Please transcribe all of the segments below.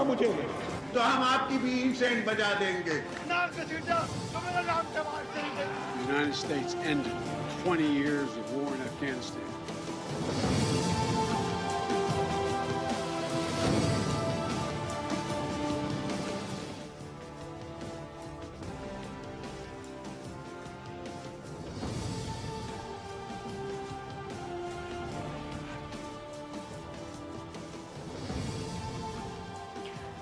होगा मुझे तो हम आपकी भी इंसेंट बजा देंगे। The United States ended 20 years of war in Afghanistan.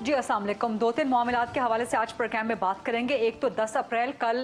जी अस्सलाम वालेकुम। दो तीन मामलात के हवाले से आज प्रोग्राम में बात करेंगे। एक तो 10 अप्रैल कल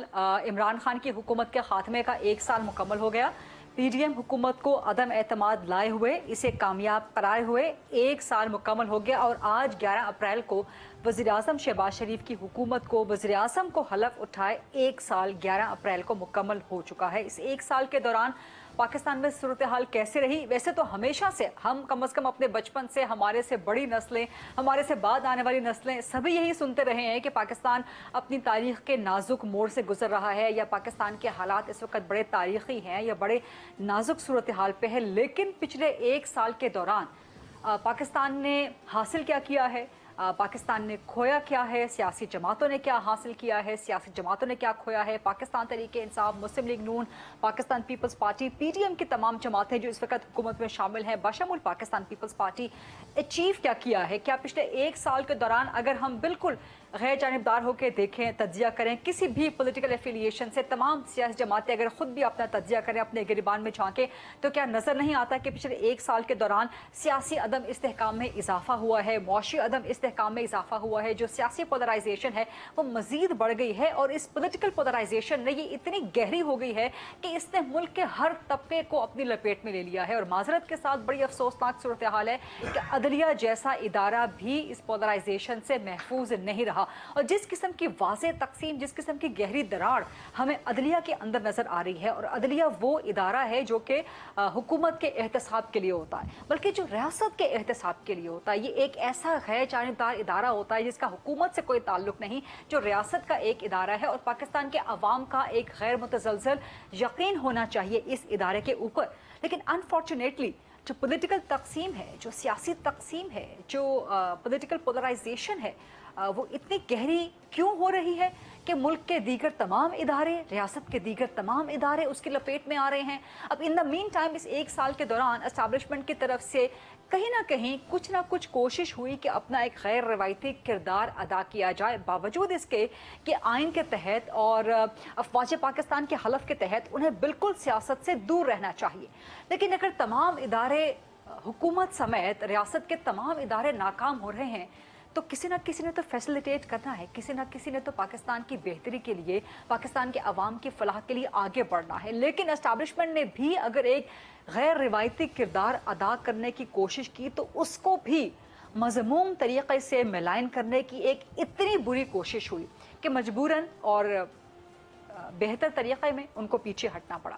इमरान खान की हुकूमत के खात्मे का 1 साल मुकम्मल हो गया। पीडीएम हुकूमत को अदम एतमाद लाए हुए, इसे कामयाब कराए हुए 1 साल मुकम्मल हो गया और आज 11 अप्रैल को वज़ीर आज़म शहबाज शरीफ की हुकूमत को वज़ीर आज़म को हलफ उठाए 1 साल 11 अप्रैल को मुकम्मल हो चुका है। इस 1 साल के दौरान पाकिस्तान में सूरत हाल कैसे रही? वैसे तो हमेशा से हम कम अज़ कम अपने बचपन से, हमारे से बड़ी नस्लें, हमारे से बाद आने वाली नस्लें सभी यही सुनते रहे हैं कि पाकिस्तान अपनी तारीख़ के नाजुक मोड़ से गुजर रहा है या पाकिस्तान के हालात इस वक्त बड़े तारीख़ी हैं या बड़े नाजुक सूरत हाल पे है। लेकिन पिछले 1 साल के दौरान पाकिस्तान ने हासिल क्या किया है, पाकिस्तान ने खोया क्या है, सियासी जमातों ने क्या हासिल किया है, सियासी जमातों ने क्या खोया है, पाकिस्तान तहरीक इंसाफ, मुस्लिम लीग नून, पाकिस्तान पीपल्स पार्टी, पीडीएम की तमाम जमातें जो इस वक्त हुकूमत में शामिल हैं, बशमुल पाकिस्तान पीपल्स पार्टी अचीव क्या किया है। क्या पिछले 1 साल के दौरान अगर हम बिल्कुल गैर जानिबदार होकर देखें, तज्जिया करें किसी भी पॉलिटिकल एफिलिएशन से, तमाम सियासी जमातें अगर खुद भी अपना तज्जिया करें, अपने गिरबान में झांकें, तो क्या नज़र नहीं आता कि पिछले 1 साल के दौरान सियासी अदम इस्तेहकाम में इजाफा हुआ है, मुआशी अदम इस्तेहकाम में इजाफा हुआ है, जो सियासी पोलराइजेशन है वो मज़ीद बढ़ गई है और इस पॉलिटिकल पोलराइजेशन ने ये इतनी गहरी हो गई है कि इसने मुल्क के हर तबके को अपनी लपेट में ले लिया है। और माजरत के साथ बड़ी अफसोसनाक सूरत हाल है कि अदलिया जैसा इदारा भी इस पोलराइजेशन से महफूज नहीं रहा और जिस किस्म की वाज़े तकसीम, जिस किस्म की गहरी दरार हमें अदलिया के अंदर नज़र आ रही है। और अदलिया वो इदारा है जो कि हुकूमत के एहतसाब के लिए होता है, बल्कि जो रियासत के एहतसाब के लिए होता है। ये एक ऐसा गैर जानिबदार इदारा होता है जिसका हुकूमत से कोई ताल्लुक नहीं, जो रियासत का एक इदारा है और पाकिस्तान के अवाम का एक गैर मुतज़लज़ल यकीन होना चाहिए इस इदारे के ऊपर। लेकिन अनफॉर्चुनेटली जो पॉलिटिकल तकसीम है, जो सियासी तकसीम है, जो पॉलिटिकल पोलराइजेशन है, वो इतनी गहरी क्यों हो रही है कि मुल्क के दीगर तमाम इदारे, रियासत के दीगर तमाम इदारे उसकी लपेट में आ रहे हैं। अब इन द मीन टाइम इस 1 साल के दौरान एस्टैब्लिशमेंट की तरफ से कहीं ना कहीं कुछ ना कुछ कोशिश हुई कि अपना एक गैर रवायती किरदार अदा किया जाए, बावजूद इसके कि आइन के तहत और अफवाज पाकिस्तान के हलफ के तहत उन्हें बिल्कुल सियासत से दूर रहना चाहिए। लेकिन अगर तमाम इदारे, हुकूमत समेत रियासत के तमाम इदारे नाकाम हो रहे हैं तो किसी न किसी ने तो फैसिलिटेट करना है, किसी न किसी ने तो पाकिस्तान की बेहतरी के लिए, पाकिस्तान के अवाम की फलाह के लिए आगे बढ़ना है। लेकिन एस्टैब्लिशमेंट ने भी अगर एक गैर रिवायती किरदार अदा करने की कोशिश की तो उसको भी मज़मूम तरीक़े से मिलान करने की एक इतनी बुरी कोशिश हुई कि मजबूरन और बेहतर तरीक़े में उनको पीछे हटना पड़ा।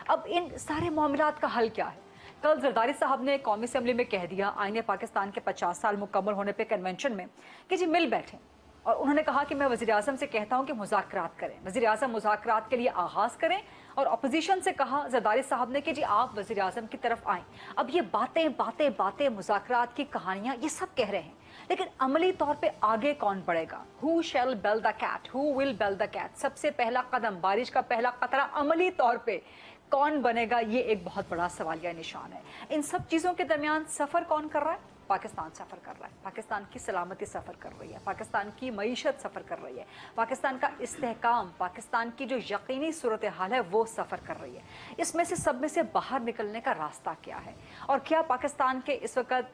अब इन सारे मामलात का हल क्या है? कल जरदारी साहब ने कौमी असम्बली में कह दिया आईने पाकिस्तान के 50 साल मुकम्मल होने पे कन्वेंशन में कि जी मिल बैठें, और उन्होंने कहा कि मैं वज़ीर आज़म से कहता हूं कि मुज़ाकरात करें, वज़ीर आज़म मुज़ाकरात के लिए आगाज़ करें। और अपोजिशन से कहा जरदारी साहब ने कि जी आप वज़ीर आज़म की तरफ आएँ। अब ये बातें मुज़ाकरात की कहानियाँ ये सब कह रहे हैं, लेकिन अमली तौर पे आगे कौन बढ़ेगा? Who shall bell the cat, who will bell the cat? सबसे पहला कदम, बारिश का पहला कतरा अमली तौर पे कौन बनेगा, ये एक बहुत बड़ा सवालिया निशान है। इन सब चीज़ों के दरमियान सफ़र कौन कर रहा है? पाकिस्तान सफ़र कर रहा है, पाकिस्तान की सलामती सफ़र कर रही है, पाकिस्तान की मईशत सफ़र कर रही है, पाकिस्तान का इस्तेहकाम, पाकिस्तान की जो यकीनी सूरत हाल है वो सफ़र कर रही है। इसमें से सब में से बाहर निकलने का रास्ता क्या है? और क्या पाकिस्तान के इस वक्त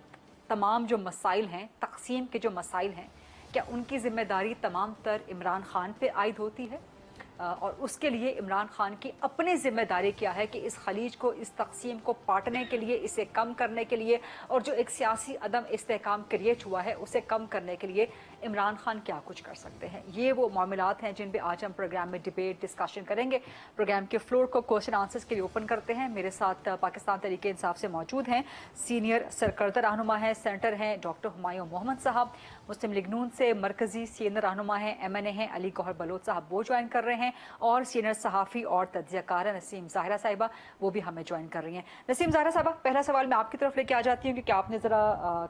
तमाम जो मसाइल हैं, तकसीम के जो मसाइल हैं, क्या उनकी ज़िम्मेदारी तमाम तर इमरान खान पे आयद होती है? और उसके लिए इमरान खान की अपनी ज़िम्मेदारी क्या है कि इस खलीज को, इस तकसीम को पाटने के लिए, इसे कम करने के लिए, और जो एक सियासी अदम इस्तेहकाम क्रिएट हुआ है उसे कम करने के लिए इमरान खान क्या कुछ कर सकते हैं? ये वो मामलात हैं जिन पे आज हम प्रोग्राम में डिबेट, डिस्कशन करेंगे। प्रोग्राम के फ्लोर को क्वेश्चन आंसर्स के लिए ओपन करते हैं। मेरे साथ पाकिस्तान तहरीक इंसाफ से मौजूद हैं सीनियर सरकर्दा रहनुमा हैं, सेनेटर हैं डॉक्टर हुमायूं मोहम्मद साहब, मुस्लिम लीग नून से मरकज़ी सीनियर रहनुमा हैं, MNA हैं अली गौहर बलोच साहब, वो ज्वाइन कर रहे हैं। हैं और सीनियर सहाफ़ी और तज्ज़ियाकार नसीम ज़ाहिरा साहिबा, वो भी हमें ज्वाइन कर रही हैं। नसीम ज़ाहिरा साहिबा, पहला सवाल मैं आपकी तरफ लेके आ जाती हूँ क्योंकि आपने ज़रा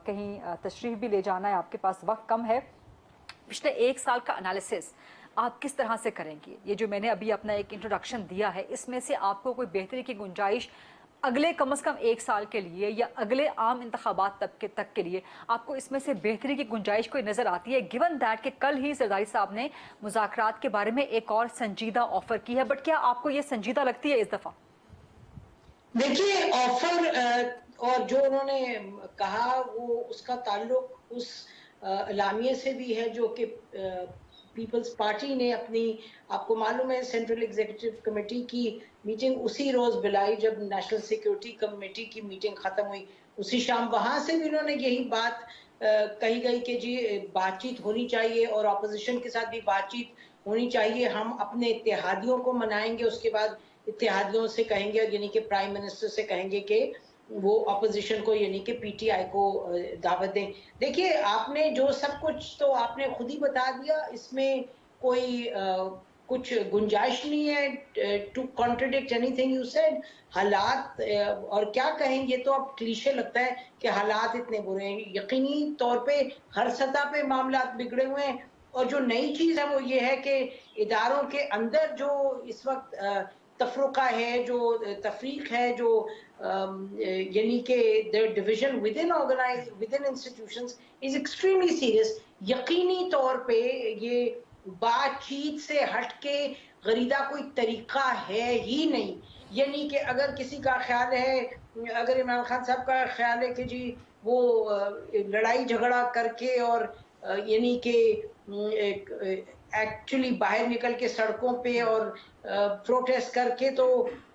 कहीं तशरीफ़ भी ले जाना है, आपके पास वक्त कम है। पिछले एक साल का एनालिसिस आप किस तरह से करेंगी? ये जो मैंने अभी अपना एक इंट्रोडक्शन दिया है, इसमें से आपको कोई बेहतरी की गुंजाइश अगले कम से कम एक साल के लिए या अगले आम इंतखाबात तक के लिए आपको इसमें से बेहतरी की गुंजाइश कोई नज़र आती है, गिवन दैट कि कल ही जरदारी साहब ने मुज़ाकरात के बारे में एक और संजीदा ऑफर की है, बट क्या आपको ये संजीदा लगती है इस दफ़ा? देखिए, ऑफर और जो उन्होंने कहा वो उसका ताल्लुक उस एलामिये से भी है जो कि पीपल्स पार्टी ने अपनी, आपको मालूम है, सेंट्रल एग्जीक्यूटिव कमेटी की मीटिंग उसी रोज बुलाई जब नेशनल सिक्योरिटी कमेटी की मीटिंग खत्म हुई, उसी शाम वहां से भी उन्होंने यही बात कही गई कि जी बातचीत होनी चाहिए और अपोजिशन के साथ भी बातचीत होनी चाहिए, हम अपने इत्तेहादियों को मनाएंगे, उसके बाद इत्तेहादियों से कहेंगे, यानी कि प्राइम मिनिस्टर से कहेंगे कि वो अपोजिशन को यानी कि पीटीआई को दावत दें। देखिए, आपने जो सब कुछ तो आपने खुद ही बता दिया, इसमें कोई कुछ गुंजाइश नहीं है to contradict anything you said. हालात और क्या कहेंगे, तो अब क्लीशे लगता है कि हालात इतने बुरे हैं। यकीनी तौर पे हर सतह पे मामला बिगड़े हुए हैं और जो नई चीज है वो ये है कि इदारों के अंदर जो इस वक्त तफरुका है, जो तफरीक है, जो यानी कि the division with in institutions is extremely serious. यकीनी तौर पे ये बातचीत से हटके गरीदा कोई तरीका है ही नहीं। यानी कि अगर किसी का ख्याल है, अगर इमरान खान साहब का ख्याल है कि जी वो लड़ाई झगड़ा करके और यानी कि एक्चुअली बाहर निकल के सड़कों पे और प्रोटेस्ट करके तो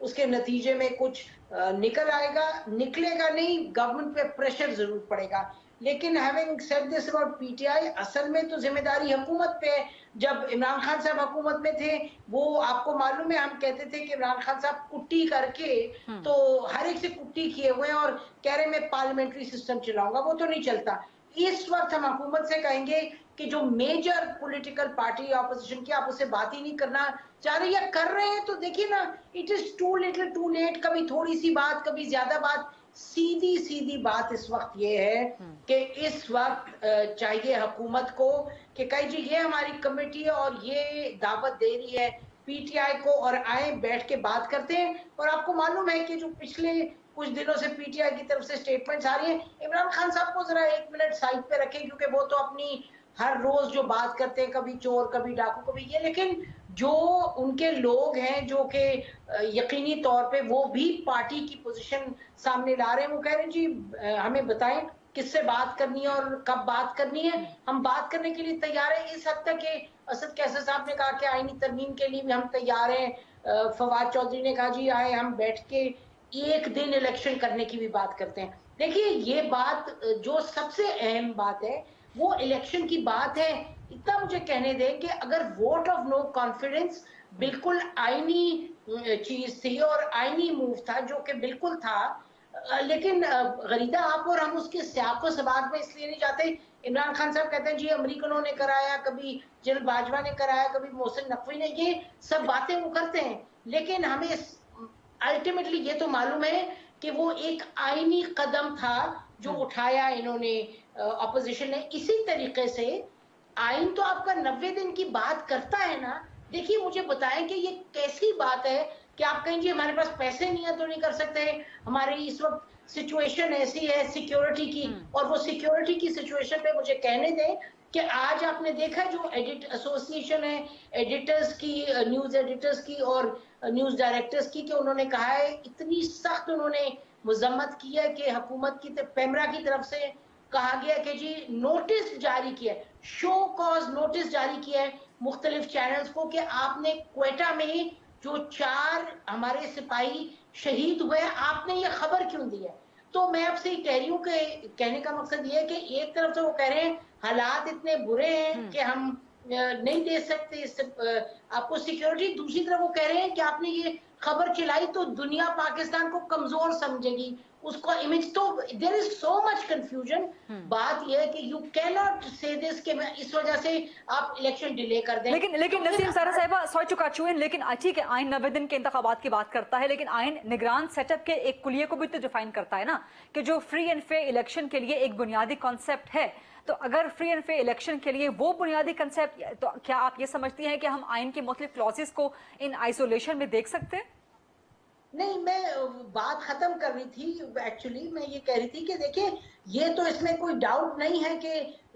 उसके नतीजे में कुछ निकल आएगा, निकलेगा नहीं, गवर्नमेंट पे प्रेशर जरूर पड़ेगा। लेकिन having said this about PTI, असल में तो जिम्मेदारी हुकूमत पे है। जब इमरान खान साहब हुकूमत में थे, वो आपको मालूम है, हम कहते थे कि इमरान खान साहब कुट्टी करके तो हर एक से कुट्टी किए हुए हैं और कह रहे मैं पार्लियामेंट्री सिस्टम चलाऊंगा, वो तो नहीं चलता। इस वक्त हम हुकूमत से कहेंगे कि जो मेजर पॉलिटिकल पार्टी ऑपोजिशन की, आप उससे बात ही नहीं करना चाह रहे या कर रहे हैं, तो देखिए ना, it is too little too late. कभी थोड़ी सी बात, कभी ज्यादा बात। सीधी सीधी बात इस वक्त ये है कि इस वक्त चाहिए हुकूमत को कि कहीं जी ये हमारी कमेटी है और ये दावत दे रही है पीटीआई को और आए बैठ के बात करते हैं। और आपको मालूम है कि जो पिछले कुछ दिनों से पीटीआई की तरफ से स्टेटमेंट्स आ रही हैं, इमरान खान साहब को जरा एक मिनट साइड पे रखें, क्योंकि वो तो अपनी हर रोज जो बात करते हैं, कभी चोर कभी डाकू कभी ये, लेकिन जो उनके लोग हैं जो कि यकीनी तौर पे वो भी पार्टी की पोजीशन सामने ला रहे हैं, वो कह रहे हैं जी हमें बताएं किससे बात करनी है और कब बात करनी है, हम बात करने के लिए तैयार हैं। इस हद तक कि असद कैसर साहब ने कहा कि आईनी तरमीम के लिए भी हम तैयार हैं। फवाद चौधरी ने कहा जी आए हम बैठ के एक दिन इलेक्शन करने की भी बात करते हैं। देखिए, ये बात जो सबसे अहम बात है वो इलेक्शन की बात है। इतना मुझे कहने दें कि अगर वोट ऑफ नो कॉन्फिडेंस बिल्कुल आईनी चीज थी और आईनी मूव था जो कि बिल्कुल था, लेकिन गरीदा आप और हम उसके सियाक व सबाक में इसलिए नहीं जाते। इमरान खान साहब कहते हैं जी अमरीकनों ने कराया, कभी जनरल बाजवा ने कराया, कभी मोहसिन नकवी ने, ये सब बातें वो करते हैं, लेकिन हमें अल्टीमेटली ये तो मालूम है कि वो एक आईनी कदम था जो उठाया इन्होंने, अपोजिशन ने। इसी तरीके से आइन तो आपका 90 दिन की बात करता है ना। देखिए, मुझे बताएं कि ये कैसी बात है कि आप कहें जी हमारे पास पैसे नहीं है तो नहीं कर सकते, हमारी इस वक्त सिचुएशन ऐसी है सिक्योरिटी की, और वो सिक्योरिटी की सिचुएशन पे मुझे कहने दें कि आज आपने देखा जो एडिट एसोसिएशन है एडिटर्स की, न्यूज एडिटर्स की और न्यूज डायरेक्टर्स की, कि उन्होंने कहा है, इतनी सख्त उन्होंने मजम्मत की है कि हुकूमत की पेमरा की तरफ से कहा गया कि जी नोटिस जारी किया है, शो कॉज नोटिस जारी किया है मुख्तलिफ चैनल्स को कि आपने क्वेटा में जो 4 हमारे सिपाही शहीद हुए हैं, आपने ये खबर क्यों दी है। तो मैं आपसे कह रही हूँ कि कहने का मकसद ये है कि एक तरफ से वो कह रहे हैं हालात इतने बुरे हैं कि हम नहीं दे सकते आपको सिक्योरिटी, दूसरी तरफ वो कह रहे हैं कि आपने ये खबर चलाई तो दुनिया पाकिस्तान को कमजोर समझेगी, उसको इमेज, तो there is so much confusion. बात यह है कि you can not say this कि इस वजह से आप इलेक्शन डिले कर दें। लेकिन नसीम ज़ारा साहिबा, sorry to cut you in, लेकिन ठीक है आइन 90 दिन के इंतखाबात की बात करता है, लेकिन आइन निगरान सेटअप के एक कुलिये को भी तो डिफाइन करता है ना, कि जो फ्री एंड फेयर इलेक्शन के लिए एक बुनियादी कॉन्सेप्ट है। तो अगर फ्री एंड फेयर इलेक्शन के लिए वो बुनियादी कंसेप्ट, तो क्या आप ये समझती हैं कि हम आइन के मुख्तलिफ क्लॉजेस को इन आइसोलेशन में देख सकते हैं? नहीं, मैं बात खत्म कर रही थी, एक्चुअली मैं ये कह रही थी कि देखिए, ये तो इसमें कोई डाउट नहीं है कि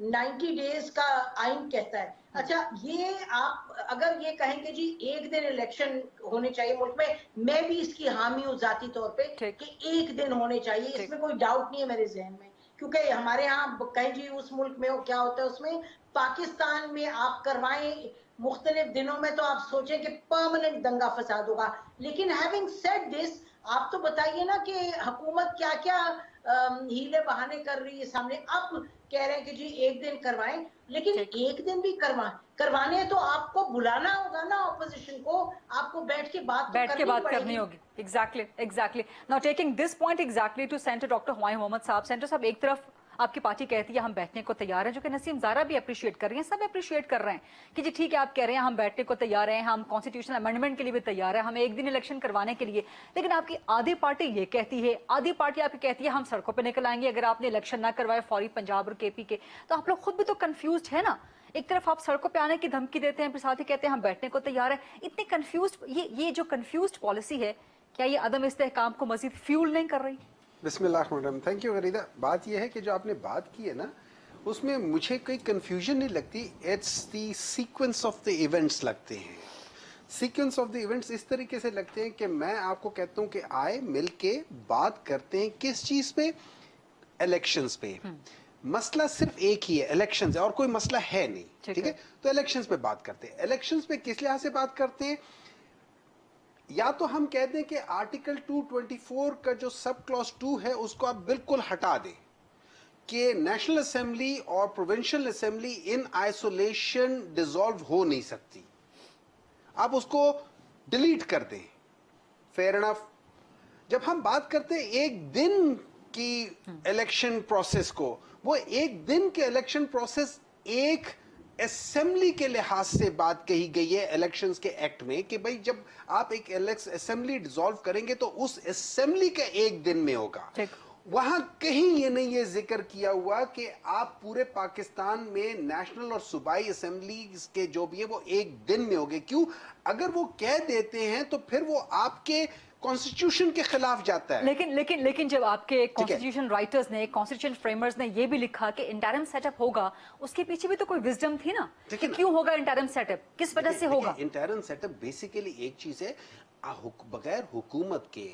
90 डेज का आइन कहता है। अच्छा, ये आप अगर ये कहेंगे जी एक दिन इलेक्शन होने चाहिए मुल्क में, मैं भी इसकी हामी हूँ जाती तौर पे कि एक दिन होने चाहिए, इसमें कोई डाउट नहीं है मेरे जहन में, क्योंकि हमारे यहाँ कहीं जी उस मुल्क में हो क्या होता है, उसमें पाकिस्तान में आप करवाएं मुख्तलिफ दिनों में तो आप सोचें कि परमानेंट दंगा फसाद होगा। लेकिन हैविंग सेड दिस, आप तो बताइए ना कि हुकूमत क्या क्या हीले बहाने कर रही है सामने। आप कह रहे हैं कि जी एक दिन करवाएं, लेकिन एक दिन भी करवाने हैं तो आपको बुलाना होगा ना ऑपोजिशन को, आपको बैठ के बात करनी होगी। Exactly now taking this point exactly to senator doctor Humayun Mohammad साहब। सेंटर साहब, एक तरफ आपकी पार्टी कहती है हम बैठने को तैयार हैं, जो कि नसीम ज़ारा भी अप्रिशिएट कर रही हैं, सब अप्रिशिएट कर रहे हैं कि जी ठीक है, आप कह रहे हैं हम बैठने को तैयार हैं, हम कॉन्स्टिट्यूशनल अमेंडमेंट के लिए भी तैयार हैं, हम एक दिन इलेक्शन करवाने के लिए। लेकिन आपकी आधी पार्टी ये कहती है, आधी पार्टी आपकी कहती है हम सड़कों पर निकल आएंगे अगर आपने इलेक्शन ना करवाए फौरी पंजाब और केपी के। तो आप लोग खुद भी तो कंफ्यूज है ना, एक तरफ आप सड़कों पे आने की धमकी देते हैं, फिर साथ ही कहते हैं हम बैठने को तैयार हैं। इतने कंफ्यूज, ये जो कंफ्यूज पॉलिसी है, क्या ये अदम इस्तेहकाम को मजीद फ्यूल नहीं कर रही? बिस्मिल्लाह, थैंक यू गरीदा। बात यह है कि जो आपने बात की है ना, उसमें मुझे कोई कंफ्यूजन नहीं लगती, it's the sequence of the events लगते हैं। सीक्वेंस ऑफ द इवेंट्स इस तरीके से लगते हैं कि मैं आपको कहता हूं कि आए मिल के बात करते हैं किस चीज़ पे, इलेक्शंस पे। मसला सिर्फ एक ही है, इलेक्शंस है, और कोई मसला है नहीं, ठीक है? तो इलेक्शंस पे बात करते हैं। इलेक्शंस पे किस लिहाज से बात करते हैं? या तो हम कह दें कि आर्टिकल 224 का जो सब क्लॉज 2 है उसको आप बिल्कुल हटा दें कि नेशनल असेंबली और provincial assembly in isolation dissolve हो नहीं सकती, आप उसको डिलीट कर दें। Fair enough. जब हम बात करते हैं एक दिन की इलेक्शन प्रोसेस को, वो एक दिन के इलेक्शन प्रोसेस एक असेंबली के लिहाज से बात कही गई है इलेक्शंस के एक्ट में कि भाई जब आप एक असेंबली डिसॉल्व करेंगे तो उस असेंबली का एक दिन में होगा। वहां कहीं ये नहीं ये जिक्र किया हुआ कि आप पूरे पाकिस्तान में नेशनल और सूबाई असेंबली के जो भी है वो एक दिन में होंगे। क्यों? अगर वो कह देते हैं तो फिर वो आपके कॉन्स्टिट्यूशन के खिलाफ जाता है। लेकिन जब आपके कॉन्स्टिट्यूशन राइटर्स ने, कॉन्स्टिट्यूशन फ्रेमर्स ने ये भी लिखा कि इंटरिम सेटअप होगा, उसके पीछे भी तो कोई विजडम थी ना कि क्यों होगा इंटरिम सेटअप, किस वजह से होगा? इंटरिम सेटअप बेसिकली एक चीज है, बगैर हुकूमत के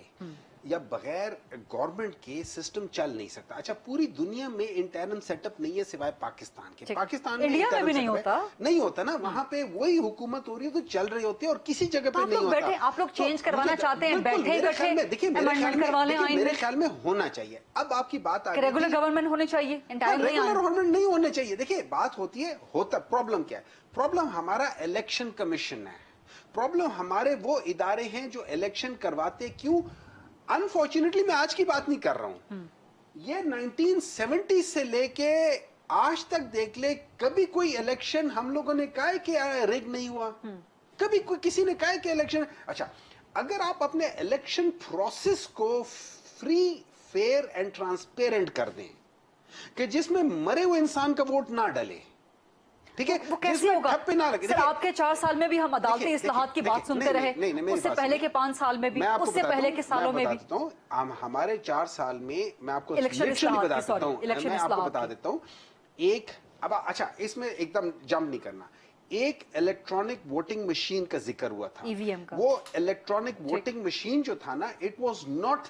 या बगैर गवर्नमेंट के सिस्टम चल नहीं सकता। अच्छा, पूरी दुनिया में इंटरिम सेटअप नहीं है सिवाय पाकिस्तान के। पाकिस्तान में इंडिया में भी नहीं होता ना, वहां पे वही हुकूमत हो रही है तो चल रही होती है, और किसी जगह पे नहीं होता। आप लोग चेंज करवाना चाहते हैं, देखिए मेरे ख्याल में होना चाहिए। अब आपकी बात आ गई रेगुलर गवर्नमेंट होने चाहिए, रेगुलर गवर्नमेंट नहीं होने चाहिए। देखिए बात होती है, प्रॉब्लम क्या है? प्रॉब्लम हमारा इलेक्शन कमीशन है, प्रॉब्लम हमारे वो इदारे हैं जो इलेक्शन करवाते। क्यों? अनफॉर्चुनेटली मैं आज की बात नहीं कर रहा हूं, ये 1970 से लेके आज तक देख ले, कभी कोई इलेक्शन हम लोगों ने कहा है कि रिग नहीं हुआ, कभी कोई किसी ने कहा है कि इलेक्शन। अच्छा, अगर आप अपने इलेक्शन प्रोसेस को फ्री, फेयर एंड ट्रांसपेरेंट कर दें कि जिसमें मरे हुए इंसान का वोट ना डले, ठीक है, वो कैसे होगा? सर, आपके 4 साल में भी अदालती इस्लाहात की बात सुनते रहे, उससे पहले के 5 साल में भी, उससे पहले के सालों में भी। हमारे 4 साल में मैं आपको बता देता हूँ एक। अब अच्छा, इसमें एकदम जंप नहीं करना। एक इलेक्ट्रॉनिक वोटिंग मशीन का जिक्र हुआ था, ईवीएम का। वो इलेक्ट्रॉनिक वोटिंग मशीन जो था ना, it was not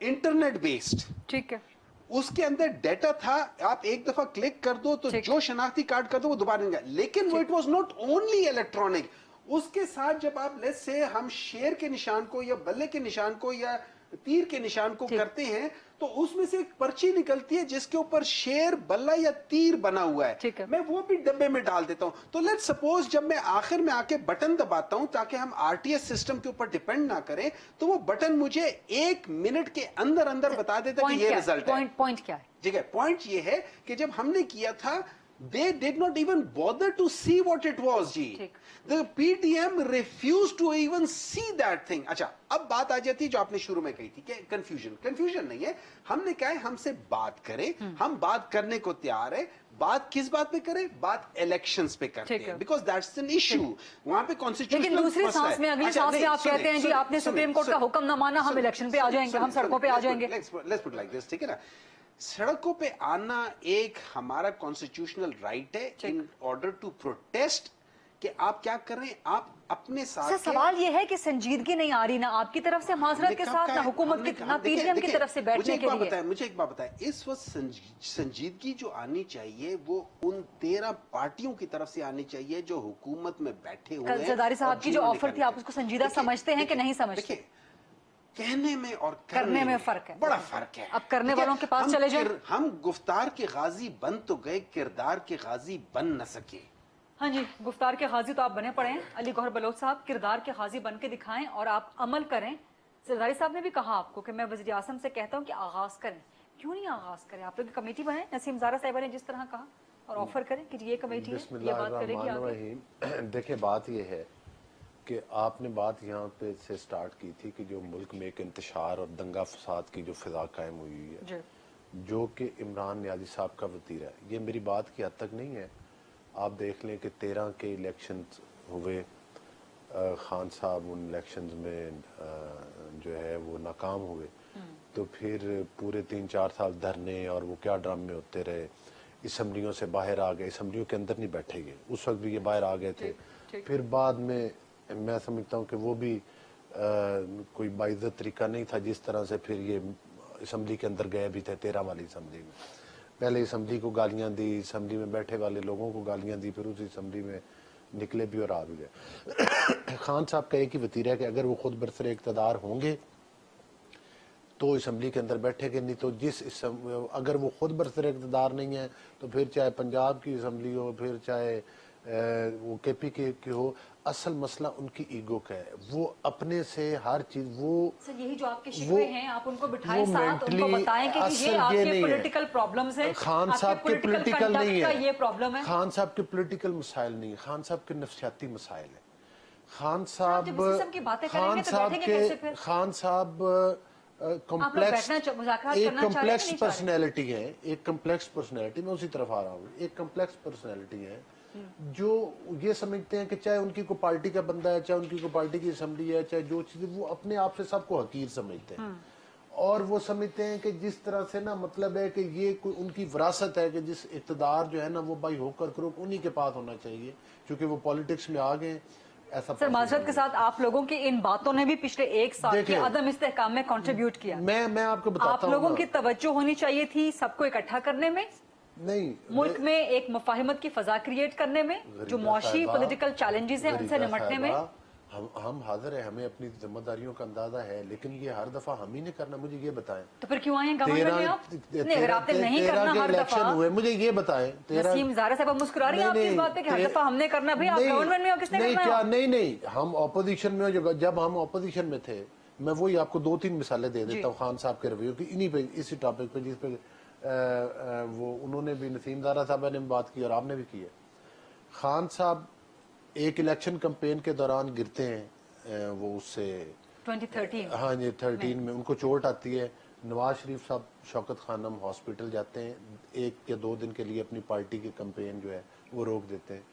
internet based, ठीक है, उसके अंदर डेटा था, आप एक दफा क्लिक कर दो तो जो शनाख्ती कार्ड कर दो वो दोबारा नहीं गया। लेकिन वो it was not only electronic, उसके साथ जब आप लेट्स से हम शेर के निशान को या बल्ले के निशान को या तीर के निशान को करते हैं तो उसमें से एक पर्ची निकलती है जिसके ऊपर शेर, बल्ला या तीर बना हुआ ठीक है। है, मैं वो भी डब्बे में डाल देता हूं। तो लेट्स सपोज जब मैं आखिर में आके बटन दबाता हूं ताकि हम आरटीएस सिस्टम के ऊपर डिपेंड ना करें, तो वो बटन मुझे 1 मिनट के अंदर अंदर बता देता है कि ये रिजल्ट है। पॉइंट क्या है? ठीक है, पॉइंट ये है कि जब हमने किया था they did not even bother to see what it was जी। ठीक। The PTM refused to even see that thing। अच्छा, अब बात आ जाती है जो आपने शुरू में कही थी कि कंफ्यूजन नहीं है। हमने कहा है हमसे बात करें, हम बात करने को तैयार है। बात किस बात पे करें? बात इलेक्शंस पे करते ठीक है। हैं, बिकॉज दैट्स एन इशू। वहां पे कॉन्स्टिट्यूशनल लेकिन दूसरी सांस में, अगली सांस में आप कहते हैं जी आपने सुप्रीम कोर्ट का हुक्म न माना, हम इलेक्शन पे आ जाएंगे, हम सड़कों पे आ जाएंगे। लेट्स पुट लाइक दिस, ठीक है ना। सड़कों पे आना एक हमारा कॉन्स्टिट्यूशनल राइट है इन ऑर्डर टू प्रोटेस्ट कि आप क्या कर रहे हैं, आप अपने साथ सर सवाल ये है कि संजीदगी नहीं आ रही ना आपकी तरफ से माजरत के साथ, ना हुकूमत की, ना पीडीएम की तरफ से बैठने के लिए। मुझे एक बात बताएं, इस वक्त संजीदगी जो आनी चाहिए वो उन 13 पार्टियों की तरफ से आनी चाहिए जो हुकूमत में बैठे हुए हैं। जरदारी साहब की जो ऑफर थी, आप उसको संजीदा समझते हैं कि नहीं समझते? कहने में और करने में फर्क है, बड़ा फर्क है। अब करने वालों के पास चले जाएं। हम गुफ्तार के गाजी बन तो गए, किरदार के गाजी बन न सके। हाँ जी, गुफ्तार के गाजी तो आप बने पड़े हैं। अली गौहर बलोच साहब, किरदार के गाजी बन के दिखाएं और आप अमल करें। जरदारी साहब ने भी कहा आपको कि मैं वज़ीर आज़म से कहता हूँ कि आगाज करें, क्यों नहीं आगाज करें? आप लोग कमेटी बनाएं, नसीम ज़ारा साहिबा ने जिस तरह कहा, और ऑफर करें कि ये कमेटी है, ये बात करेगी आगे। देखिए, बात ये है कि आपने बात यहाँ पे से स्टार्ट की थी कि जो मुल्क में एक इंतशार और दंगा फसाद की जो फिजा कायम हुई है, जो कि इमरान नियाज़ी साहब का वतीरा है, ये मेरी बात की हद तक नहीं है। आप देख लें कि 13 के इलेक्शन हुए, खान साहब उन इलेक्शंस में जो है वो नाकाम हुए, तो फिर पूरे 3-4 साल धरने और वो क्या ड्रामे होते रहे, असम्बलियों से बाहर आ गए, असम्बलियों के अंदर नहीं बैठे गए, उस वक्त भी ये बाहर आ गए थे। फिर बाद में मैं समझता हूँ कि वो भी कोई बाइज्जत तरीका नहीं था जिस तरह से फिर ये असम्बली के अंदर गए भी थे 13 वाली असम्बली में। पहले असम्बली को गालियाँ दी, असम्बली में बैठे वाले लोगों को गालियाँ दी, फिर उस असम्बली में निकले भी और आ भी गए। खान साहब का एक ही वतीरा है कि अगर वो खुद बरसरे इक़्तिदार होंगे तो असम्बली के अंदर बैठेंगे, नहीं तो अगर वो खुद बरसरे इक़्तिदार नहीं है तो फिर चाहे पंजाब की असम्बली हो, फिर चाहे वो केपी की हो, असल मसला उनकी ईगो का है। वो अपने से हर चीज वो सर यही जो आपके शिकवे हैं, आप उनको बिठाएं साथ, उनको बताएं कि ये आपके पॉलिटिकल प्रॉब्लम्स हैं। खान साहब के पॉलिटिकल नहीं है, ये प्रॉब्लम है। खान साहब के पॉलिटिकल मसाइल नहीं है, खान साहब के नफ्सियाती मसाइल है। खान साहब कॉम्प्लेक्स पर्सनैलिटी है, एक कॉम्प्लेक्स पर्सनैलिटी, मैं उसी तरफ आ रहा हूँ, एक कॉम्प्लेक्स पर्सनैलिटी है जो ये समझते हैं कि चाहे उनकी कोई पार्टी का बंदा है, चाहे उनकी कोई पार्टी की असेंबली है, चाहे जो चीज, वो अपने आप से सबको हकीर समझते हैं। और वो समझते हैं कि जिस तरह से ना मतलब है कि ये कोई उनकी विरासत है कि जिस इक़्तिदार जो है ना वो भाई होकर करो उन्हीं के पास होना चाहिए, क्योंकि वो पॉलिटिक्स में आ गए। ऐसा सर माजरत के साथ आप लोगों की इन बातों ने भी पिछले 1 साल के अदम इस्तेहकाम में कंट्रीब्यूट किया। मैं आपको बताता हूं, आप लोगों की तवज्जो होनी चाहिए थी सबको इकट्ठा करने में, नहीं मुल्क में एक मुफाहिमत की फजा क्रिएट करने में, जो मौशी पॉलिटिकल चैलेंजेस हैं उनसे निपटने में। हम हाजिर है, हमें अपनी जिम्मेदारियों का अंदाजा है, लेकिन ये हर दफा हम ही नहीं करना। मुझे ये बताएं तो फिर क्यों आए गवर्नमेंट में आप? नहीं, अगर आपने नहीं करना हर दफा हुए, मुझे ये बताएं। नसीम ज़ारा साहब मुस्कुरा रही हैं आपकी इस बात पे कि हर दफा हमने करना, भाई आप गवर्नमेंट में हो, किसने करना है? नहीं, हम ऑपोजिशन में हो। जब हम ऑपोजिशन में थे, मैं वही आपको 2-3 मिसालें दे देता हूँ खान साहब के रवैये की, इन्हीं पे, इसी टॉपिक पे जिस पे वो उन्होंने भी, नसीम ज़ारा साहब ने बात की और आपने भी की है। खान साहब एक इलेक्शन कैंपेन के दौरान गिरते हैं, वो उससे 2013, हाँ जी 13 में उनको चोट आती है। नवाज शरीफ साहब शौकत खानम हॉस्पिटल जाते हैं, 1 या 2 दिन के लिए अपनी पार्टी की कैंपेन जो है वो रोक देते हैं।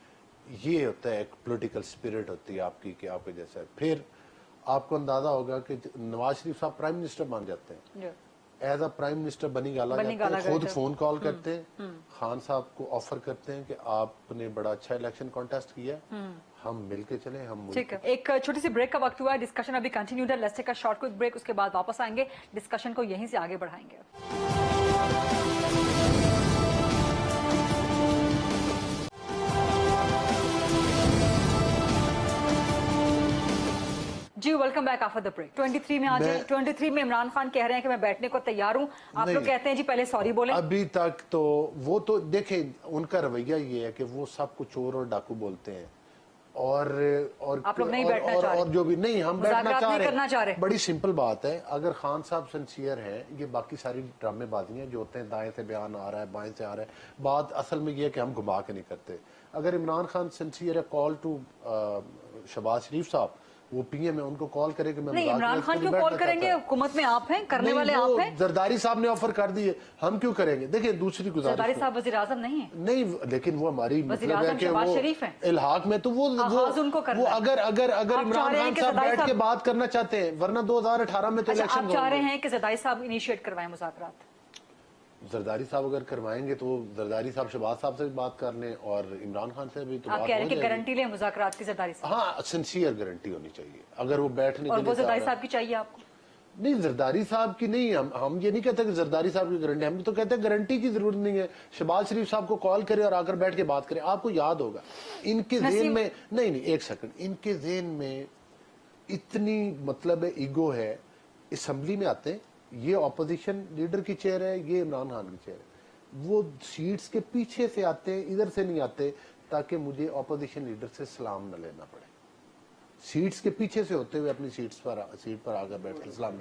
ये होता है एक पॉलिटिकल स्पिरिट होती है आपकी कि आपके जैसा है। फिर आपको अंदाजा होगा कि नवाज शरीफ साहब प्राइम मिनिस्टर बन जाते हैं, एज अ प्राइम मिनिस्टर बनी गाला खुद फोन कॉल करते हैं, खान साहब को ऑफर करते हैं कि आपने बड़ा अच्छा इलेक्शन कॉन्टेस्ट किया, हम मिलके चलें। हम ठीक है, एक छोटी सी ब्रेक का वक्त हुआ है, डिस्कशन अभी कंटिन्यूड है। Let's take a short quick break, उसके बाद वापस आएंगे, डिस्कशन को यहीं से आगे बढ़ाएंगे। जी welcome back after the break. 23 में आ जाए। 23 में इमरान खान कह रहे हैं कि मैं बैठने को तैयार हूं। आप लोग कहते हैं जी पहले सॉरी बोले। अभी तक तो वो तो देखें, उनका रवैया ये है कि वो सबको चोर और डाकू बोलते हैं, और आप लोग नहीं बैठना चाह रहे। और जो भी नहीं, हम बैठना चाह रहे। बड़ी सिंपल बात है, अगर खान साहब सिंसियर हैं, ये बाकी सारी ड्रामेबाजियां जो होते हैं, दाएं से बयान आ रहा है, बाएं से आ रहा है, बात असल में ये है कि हम घुमा के नहीं करते। अगर इमरान खान सिंसियर है, कॉल टू शहबाज शरीफ साहब, वो पीएम है, उनको कॉल करे कि मैं नहीं, इमरान खान क्यों कॉल करेंगे? हुकूमत में आप हैं, करने वाले आप हैं। जरदारी साहब ने ऑफर कर दिए, हम क्यों करेंगे? देखिए दूसरी गुजारिश, जरदारी साहब वजीर आजम नहीं है। नहीं, लेकिन वो हमारी मतलब है कि शहबाज शरीफ हैं, इल्हाक में तो वो उनको करना वो अगर इमरान खान साहब बैठ के बात करना चाहते हैं, वरना 2018 में तो इलेक्शन आप चाह रहे हैं कि जरदारी साहब इनिशिएट करवाएं मुज़ाकरात। जरदारी साहब अगर करवाएंगे तो जरदारी साहब शहबाज साहब से भी बात कर लें और इमरान खान से भी तो आप कह रहे हैं कि गारंटी लें मुज़ाकरात की जरदारी साहब? हाँ, सिंसियर गारंटी होनी चाहिए अगर वो बैठने और वो जरदारी साहब की चाहिए आपको? नहीं, जरदारी साहब की नहीं, हम ये नहीं कहते कि जरदारी साहब की गारंटी, हम तो कहते हैं गारंटी की जरूरत नहीं है। शहबाज शरीफ साहब को कॉल करें और आकर बैठ के बात करें। आपको याद होगा इनके ज़हन में, नहीं एक सेकंड, इनके ज़हन में इतनी मतलब है ईगो है, असेंबली में आते हैं, ये ऑपोजिशन लीडर की चेयर है, ये इमरान खान की चेयर है, वो सीट्स के पीछे से आते हैं, इधर से नहीं आते, ताकि मुझे ऑपोजिशन लीडर से सलाम न लेना पड़े। सीट्स के पीछे से होते हुए अपनी सीट पर आकर बैठ कर सलाम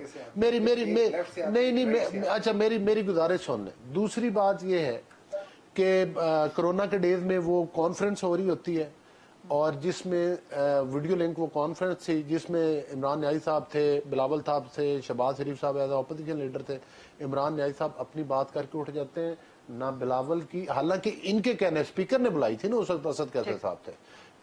अच्छा मेरी गुजारिश सुन लें। दूसरी बात ये है कि कोरोना के डेज में वो कॉन्फ्रेंस हो रही होती है, और जिसमें वीडियो लिंक वो कॉन्फ्रेंस थी, जिसमें इमरान न्याई साहब थे, बिलावल साहब थे, शहबाज शरीफ साहब एज अपोजिशन लीडर थे। इमरान न्याई साहब अपनी बात करके उठ जाते हैं, ना बिलावल की, हालांकि इनके कहने स्पीकर ने बुलाई थी ना उस वक्त, असद कैसर साहब थे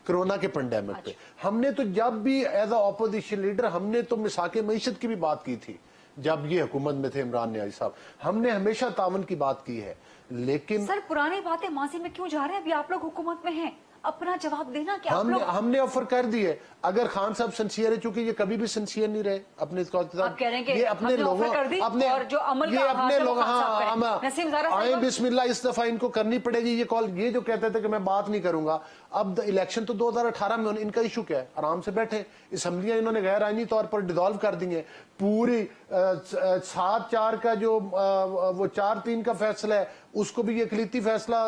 कोरोना के पेंडेमिक पे। हमने तो जब भी एज अपोजिशन लीडर, हमने तो मिसाके मईशत की भी बात की थी जब ये हुकूमत में थे इमरान न्याई साहब, हमने हमेशा तावन की बात की है। लेकिन सर पुरानी बातें माजी में क्यों जा रहे हैं? अभी आप लोग हुकूमत में हैं, अपना जवाब देना कि हमने ऑफर कर दी है। अगर खान साहब सिंसियर है, चूंकि ये कभी भी सिंसियर नहीं रहे अपने आप कह रहे हैं कि ये अपने लोगों अपने और जो अमल ये का अपने लोग हाँ बिस्मिल्लाह इस दफा इनको करनी पड़ेगी ये कॉल। ये जो कहते थे कि मैं बात नहीं करूंगा, अब इलेक्शन तो 2018 में, इनका इशू क्या है? आराम से बैठे, असेंबलियां इन्होंने गैर आईनी तौर पर डिसॉल्व कर दी है। पूरी 7-4 का जो वो 4-3 का फैसला है उसको भी ये अक़लीती फैसला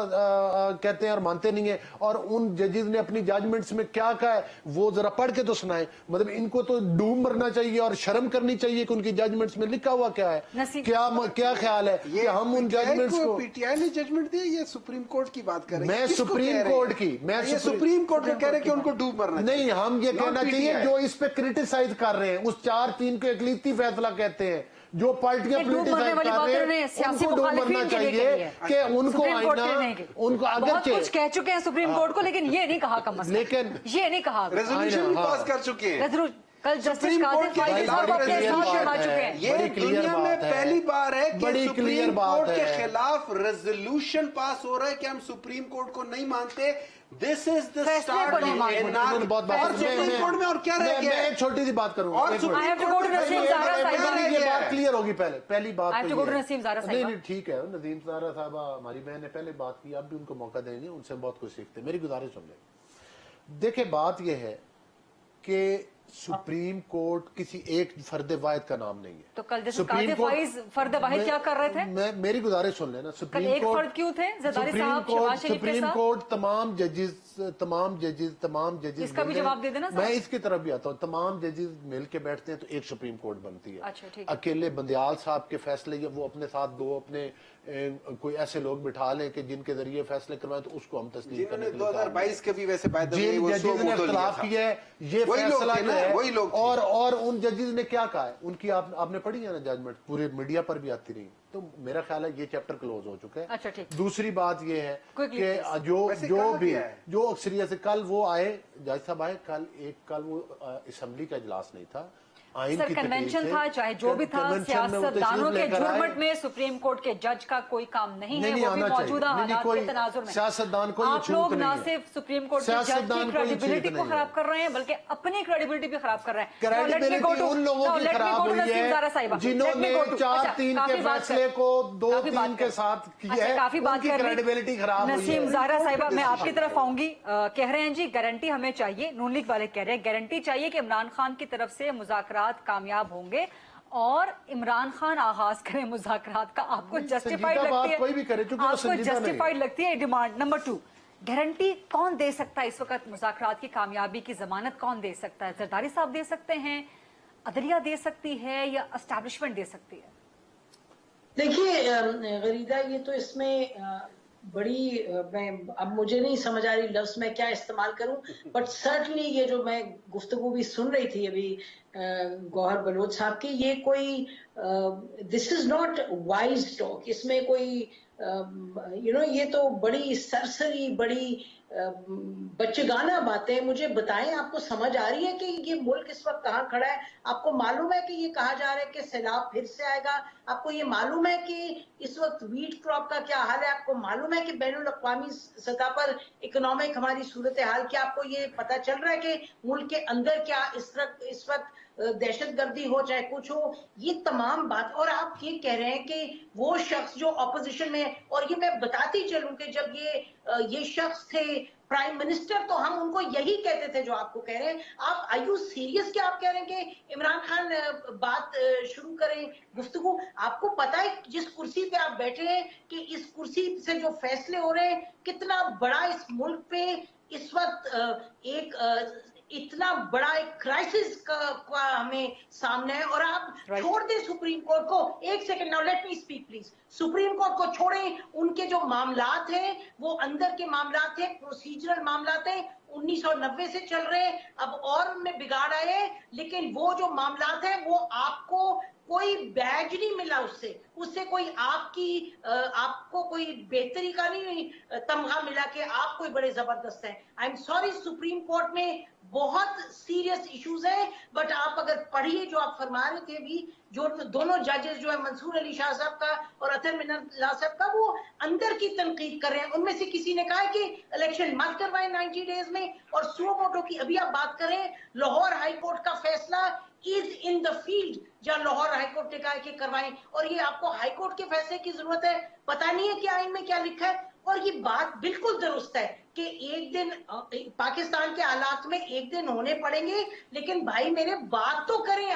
कहते हैं और मानते नहीं है। और उन जजेस ने अपनी जजमेंट्स में क्या कहा है वो जरा पढ़ के तो सुनाए। मतलब इनको तो डूब मरना चाहिए और शर्म करनी चाहिए कि उनकी जजमेंट्स में लिखा हुआ क्या है। क्या ख्याल है कि हम उन जजमेंट्स को, पीटीआई ने जजमेंट दिया, ये सुप्रीम कोर्ट की बात कर रहे हैं। मैं सुप्रीम कोर्ट की, मैं सुप्रीम कोर्ट को कह रहे हैं कि उनको डूब मरना नहीं, हम ये कहना चाहिए जो इस पे क्रिटिसाइज कर रहे हैं उस 4-3 को अक़लीती फैसला कहते हैं, जो पार्टियां क्रिटिसाइज कर रहे हैं उनको डूब मरना चाहिए कि उनको उनको अगर कुछ कह चुके हैं सुप्रीम कोर्ट को, लेकिन ये नहीं कहा कम, लेकिन ये नहीं कहा, रेजोल्यूशन पास कर चुके हैं। कल जस्टिस कादिर ये दुनिया में पहली बार है कि सुप्रीम कोर्ट के खिलाफ रेजोल्यूशन पास हो रहा है कि हम सुप्रीम कोर्ट को नहीं मानते। This is the start of supreme court में और क्या रह गया? मैं एक छोटी सी बात करूंगा और बात क्लियर होगी। पहली बात नहीं, ठीक है, नसीम ज़ाहरा साहबा हमारी बहन ने पहले बात की, अब भी उनको मौका देंगे, उनसे बहुत कुछ सीखते। मेरी गुजारिश सुन ले। देखिए बात यह है कि सुप्रीम कोर्ट किसी एक फर्द वाहिद का नाम नहीं है। तो कल जैसे फर्द वाहिद क्या कर रहे थे? मेरी गुजारिश सुन लेना। सुप्रीम कोर्ट क्यों थे? सुप्रीम कोर्ट तमाम जजेस इसका भी जवाब दे देना। मैं इसकी तरफ भी आता हूँ। तमाम जजेस मिल के बैठते हैं तो एक सुप्रीम कोर्ट बनती है। अच्छा, अकेले बंदियाल साहब के फैसले, वो अपने साथ 2 अपने कोई ऐसे लोग बिठा लें कि जिनके जरिए फैसले करवाएं तो उसको हम तस्लीम करने के लिए 2022 के भी वैसे जिन जजेस ने इख्तिलाफ किया है ये फैसला है, वही लोग और उन जजेस ने क्या कहा है उनकी आपने पढ़ी है ना जजमेंट, पूरे मीडिया पर भी आती रही। तो मेरा ख्याल है ये चैप्टर क्लोज हो चुका है। अच्छा, ठीक। दूसरी बात ये है कि जो अक्सरियत से कल वो आए, जज साहब आए कल वो असेंबली का इजलास नहीं था, आइन सर की कन्वेंशन तकलीफ था, है। चाहे जो भी था, कन्वेंशन में वो सियासतदानों तशरीफ के लेकर आए। झुरमुट में सुप्रीम कोर्ट के जज का कोई काम नहीं है, वो भी आना चाहिए। मौजूदा हालात कोई के तनाजुर में सियासतदान को ये आप छूट लोग नहीं न है। सिर्फ सुप्रीम कोर्ट के जज सियासतदान की को ये क्रेडिबिलिटी छूट को नहीं खराब है। कर रहे हैं, बल्कि अपनी क्रेडिबिलिटी भी खराब कर रहे हैं। क्रेडिबिलिटी उन लोगों की खराब हुई है जिन्होंने 4-3 के फैसले को 2-3 के साथ किया है, काफी बात उनकी कर ली। क्रेडिबिलिटी खराब हुई नसीम है। ज़ारा साहिबा, मैं आपकी तरफ आऊंगी। कह रहे हैं जी गारंटी हमें चाहिए, नून लीग वाले कह रहे हैं गारंटी चाहिए कि इमरान खान की तरफ से मुज़ाकरात कामयाब होंगे और इमरान खान आगाज करें मुज़ाकरात का। आपको जस्टिफाइड लगती है? कोई भी करे, चूंकि वो आपको संजीदा नहीं है। जस्टिफाइड लगती है डिमांड? नंबर 2, गारंटी कौन दे सकता है इस वक्त? मुज़ाकरात की कामयाबी की जमानत कौन दे सकता है? जरदारी साहब दे सकते हैं, अदलिया दे सकती है, या एस्टैब्लिशमेंट दे सकती है? देखिए गरीदा, ये तो इसमें बड़ी मैं अब मुझे नहीं समझ आ रही लफ्ज में क्या इस्तेमाल करूं, बट सर्टनली ये जो मैं गुफ्तगू भी सुन रही थी अभी गौहर बलोच साहब की, ये कोई this is not wise talk. इसमें कोई ये तो बड़ी सरसरी, बड़ी बच्चेगाना बातें। मुझे बताएं, आपको समझ आ रही है कि ये मुल्क इस वक्त कहाँ खड़ा है? आपको मालूम है कि ये कहा जा रहा है कि सैलाब फिर से आएगा? आपको ये मालूम है कि इस वक्त वीट क्रॉप का क्या हाल है? आपको मालूम है कि बैनुल अक़वामी सतह पर इकोनॉमिक हमारी सूरत हाल क्या? आपको ये पता चल रहा है कि मुल्क के अंदर क्या इस वक्त दहशतगर्दी हो, चाहे कुछ हो, ये तमाम बात। और आप ये कह रहे हैं कि वो शख्स जो अपोजिशन में, और ये मैं बताती चलूं कि जब ये शख्स थे प्राइम मिनिस्टर, तो हम उनको यही कहते थे जो आपको कह रहे हैं। आप आर यू सीरियस? क्या आप कह रहे हैं कि इमरान खान बात शुरू करें, गुफ्तगू? आपको पता है जिस कुर्सी पे आप बैठे हैं कि इस कुर्सी से जो फैसले हो रहे हैं, कितना बड़ा इस मुल्क पे इस वक्त इतना बड़ा एक क्राइसिस का हमें सामने है। और आप छोड़ दें सुप्रीम कोर्ट को, एक second, now let me speak please. Supreme court को छोड़ें, उनके जो मामलात हैं वो अंदर के मामलात हैं, प्रोसीजरल मामलात हैं, 1990 से चल रहे हैं, अब और उनमें बिगाड़ आए हैं। लेकिन वो जो मामलात हैं वो आपको कोई बैज नहीं मिला, उससे कोई आपको कोई बेहतरी का नहीं तमगा मिला कि आप कोई बड़े जबरदस्त हैं। I am sorry, supreme court में बहुत सीरियस इश्यूज हैं, बट आप अगर पढ़िए जो आप फरमा रहे थे भी, जो दोनों जजेस जो है मंसूर अली शाह साहब का और अतर मिन्नाल्लाह साहब का, वो अंदर की तनकीद कर रहे हैं। उनमें से किसी ने कहा है कि इलेक्शन मत करवाएं 90 डेज में, और सुओ मोटो की अभी आप बात करें, लाहौर हाई कोर्ट का फैसला इज इन द फील्ड, जहां लाहौर हाई कोर्ट ने कहा है कि करवाएं। और ये आपको हाई कोर्ट के फैसले की जरूरत है? पता नहीं है कि आइन में क्या लिखा है। और ये बात बिल्कुल दुरुस्त है कि एक दिन पाकिस्तान के हालात में एक दिन होने पड़ेंगे, लेकिन भाई मेरे बात तो करें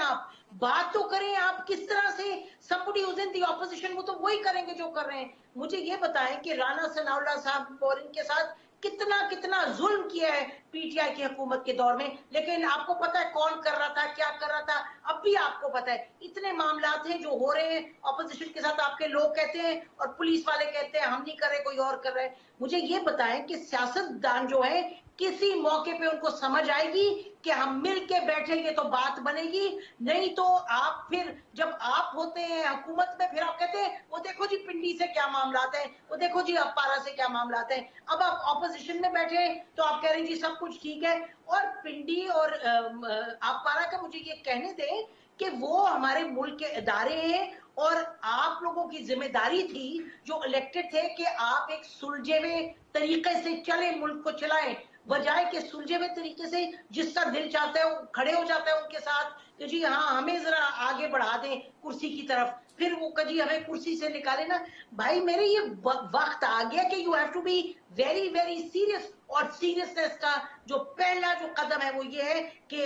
आप किस तरह से somebody who's in the opposition, वो तो वही करेंगे जो कर रहे हैं। मुझे ये बताएं कि राना सनाउल्लाह साहब और इनके साथ कितना जुल्म किया है पीटीआई की हुकूमत के दौर में, लेकिन आपको पता है कौन कर रहा था, क्या कर रहा था? अब भी आपको पता है। इतने मामलात हैं जो हो रहे हैं ऑपोजिशन के साथ, आपके लोग कहते हैं और पुलिस वाले कहते हैं हम नहीं कर रहे, कोई और कर रहे हैं। मुझे ये बताएं कि सियासतदान जो है, किसी मौके पे उनको समझ आएगी कि हम मिल के बैठेंगे तो बात बनेगी, नहीं तो आप फिर जब आप होते हैं हुकूमत में, फिर आप कहते हैं वो देखो जी पिंडी से क्या मामलात हैं, वो देखो जी अपारा से क्या मामलात हैं। अब आप ऑपोजिशन में बैठे तो आप कह रहे हैं जी सब कुछ ठीक है। और पिंडी और अपारा का मुझे ये कहने दें कि वो हमारे मुल्क के इदारे हैं, और आप लोगों की जिम्मेदारी थी जो इलेक्टेड थे कि आप एक सुलझे हुए तरीके से चले, मुल्क को चलाएं, बजाय के सुलझे हुए तरीके से जिसका दिल चाहता है वो खड़े हो जाता है उनके साथ कि जी हाँ हमें जरा आगे बढ़ा दें कुर्सी की तरफ, फिर वो कभी हमें कुर्सी से निकाले ना। भाई मेरे ये वक्त आ गया कि you have to be very very serious. और सीरियसनेस का जो पहला जो कदम है वो ये है कि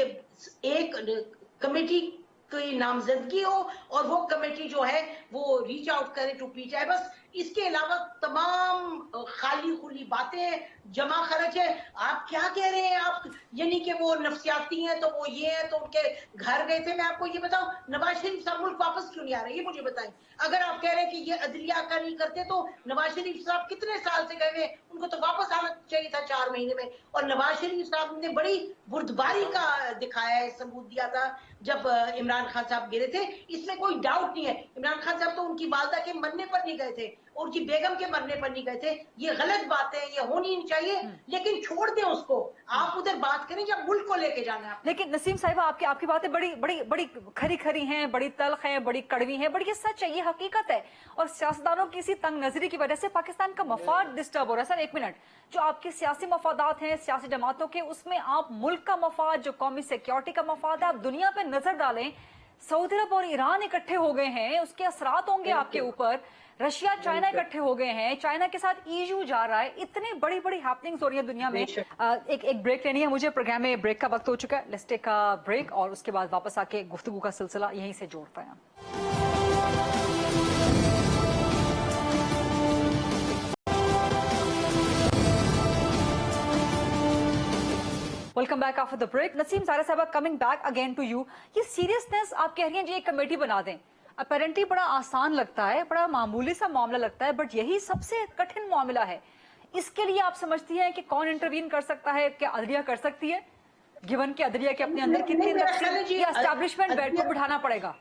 एक कमेटी की नामजदगी हो और वो कमेटी जो है वो रीच आउट करे टू पीटीआई। बस इसके अलावा तमाम खाली खुली बातें, जमा खर्च है। आप क्या कह रहे हैं आप, यानी कि वो नफसियाती हैं तो वो ये है तो उनके घर गए थे। मैं आपको ये बताऊं, नवाज शरीफ साहब मुल्क वापस क्यों नहीं आ रहे, ये मुझे बताएं। अगर आप कह रहे हैं कि ये अदलिया का नहीं करते तो नवाज शरीफ साहब कितने साल से गए हुए, उनको तो वापस आना चाहिए था 4 महीने में। और नवाज शरीफ साहब ने बड़ी बुर्दबारी का दिखाया है, सबूत दिया था जब इमरान खान साहब गिरे थे। इसमें कोई डाउट नहीं है, इमरान खान साहब तो उनकी वालदा के मरने पर नहीं गए थे, उनकी बेगम के मरने पर नहीं गए थे। ये गलत बात है, ये होनी नहीं चाहिए, लेकिन छोड़ दें उसको, आप उधर बात करें जब मुल्क को लेके जाना है। लेकिन नसीम साहिबा, आपकी बातें बड़ी बड़ी बड़ी खरी खरी हैं, बड़ी तल्ख हैं, बड़ी कड़वी हैं, बड़ी ये सच है, ये हकीकत है। और सियासतदानों की इसी तंग नजरी की वजह से पाकिस्तान का मफाद डिस्टर्ब हो रहा है। सर एक मिनट, जो आपके सियासी मफादात हैं सियासी जमातों के, उसमें आप मुल्क का मफाद, जो कौमी सिक्योरिटी का मफाद है, आप दुनिया पे नजर डालें। सऊदी अरब और ईरान इकट्ठे हो गए हैं, उसके असरात होंगे आपके ऊपर। रशिया चाइना इकट्ठे हो गए हैं, चाइना के साथ ईयू जा रहा है, इतने बड़ी बड़ी हैपनिंग्स हो रही है दुनिया में। एक ब्रेक लेनी है मुझे, प्रोग्राम में ब्रेक का वक्त हो चुका है। लेट्स टेक अ ब्रेक और उसके बाद वापस आके गुफ्तगू का सिलसिला यहीं से जोड़ते हैं। Welcome back after the break. Naseem Zara sahab, coming back again to you, ये सीरियसनेस आप कह रही हैं जी एक कमेटी बना दें, अपेरेंटली बड़ा आसान लगता है, बड़ा मामूली सा मामला लगता है, बट यही सबसे कठिन मामला है। इसके लिए आप समझती हैं कि कौन इंटरवीन कर सकता है? क्या अदलिया कर सकती है, गिवन के अदलिया के अपने अंदर कितनी या एस्टैब्लिशमेंट बेड को बिठाना पड़ेगा?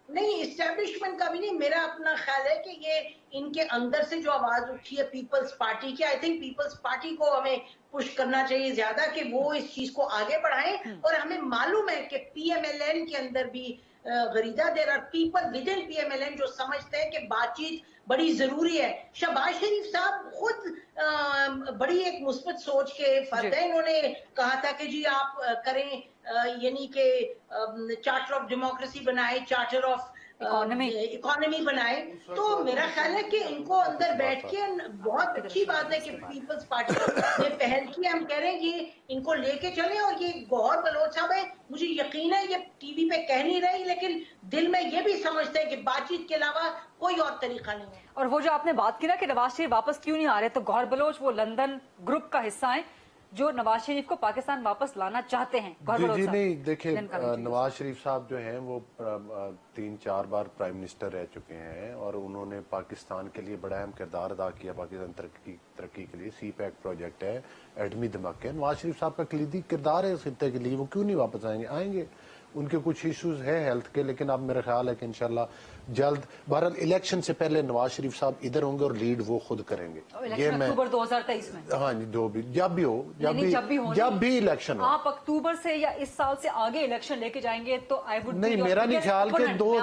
नहीं, इस्टेब्लिशमेंट का भी नहीं, मेरा अपना ख्याल है कि ये इनके अंदर से जो आवाज उठी है पीपल्स पार्टी की, आई थिंक पीपल्स पार्टी को हमें पुश करना चाहिए ज्यादा कि वो इस चीज को आगे बढ़ाएं। और हमें मालूम है कि पीएमएलएन के अंदर भी गरीदा, there are people within PMLN जो समझते हैं कि बातचीत बड़ी जरूरी है। शहबाज शरीफ साहब खुद बड़ी एक मुस्बत सोच के फर्द है। इन्होंने कहा था कि जी आप करें, यानी कि चार्टर ऑफ डेमोक्रेसी बनाए, चार्टर ऑफ इकोनॉमी बनाए। तो मेरा ख्याल है कि इनको अंदर बैठ के, बहुत अच्छी बात है कि पीपल्स पार्टी ने पहल की, हम कह रहे हैं ये इनको लेके चले। और ये गौहर बलोच साहब है, मुझे यकीन है ये टीवी पे कह नहीं रही, लेकिन दिल में ये भी समझते हैं कि बातचीत के अलावा कोई और तरीका नहीं है। और वो जो आपने बात की ना कि नवाज शरीफ वापस क्यों नहीं आ रहे, तो गौहर बलोच वो लंदन ग्रुप का हिस्सा है जो नवाज शरीफ को पाकिस्तान वापस लाना चाहते हैं। जी नहीं, देखिए नवाज शरीफ साहब जो हैं वो 3-4 बार प्राइम मिनिस्टर रह चुके हैं और उन्होंने पाकिस्तान के लिए बड़ा अहम किरदार अदा किया। पाकिस्तान तरक्की के लिए सी पैक प्रोजेक्ट है, एटमी धमाके। नवाज शरीफ साहब का कलीदी किरदार है इस खित्ते के लिए, वो क्यों नहीं वापस आएंगे? आएंगे, उनके कुछ इश्यूज हैं हेल्थ के, लेकिन अब मेरा ख्याल है कि इंशाल्लाह जल्द, बहरहाल इलेक्शन से पहले नवाज शरीफ साहब इधर होंगे और लीड वो खुद करेंगे। ये मैं अक्टूबर 2023 में, हाँ जी, जो भी जब भी हो, जब भी इलेक्शन हो, आप अक्टूबर से या इस साल से आगे इलेक्शन लेके जाएंगे तो आई वुड नहीं, मेरा नहीं ख्याल कि 2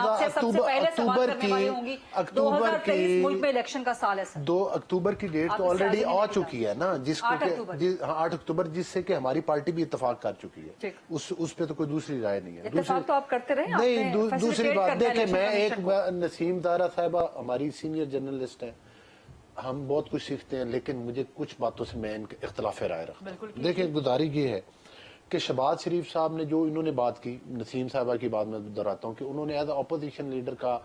इलेक्शन का साल है। 2 अक्टूबर की डेट तो ऑलरेडी आ चुकी है ना, जिसको 8 अक्टूबर, जिससे कि हमारी पार्टी भी इत्तेफाक कर चुकी है। उस पे तो कोई दूसरी राय नहीं है। इत्तेफाक तो आप करते रहे। नहीं, दूसरी बात देखें, मैं एक नसीम दारा साहिबा हमारी सीनियर जर्नलिस्ट हैं, हम बहुत कुछ सीखते हैं, लेकिन मुझे कुछ बातों से मैं इनके इख्तिलाफ राय रखता हूं। देखिए, गुजारिश ये है कि शहबाज शरीफ साहब ने जो इन्होंने बात की, नसीम साहिबा की बात मैं दोहराता हूँ कि उन्होंने एज अपोजिशन लीडर का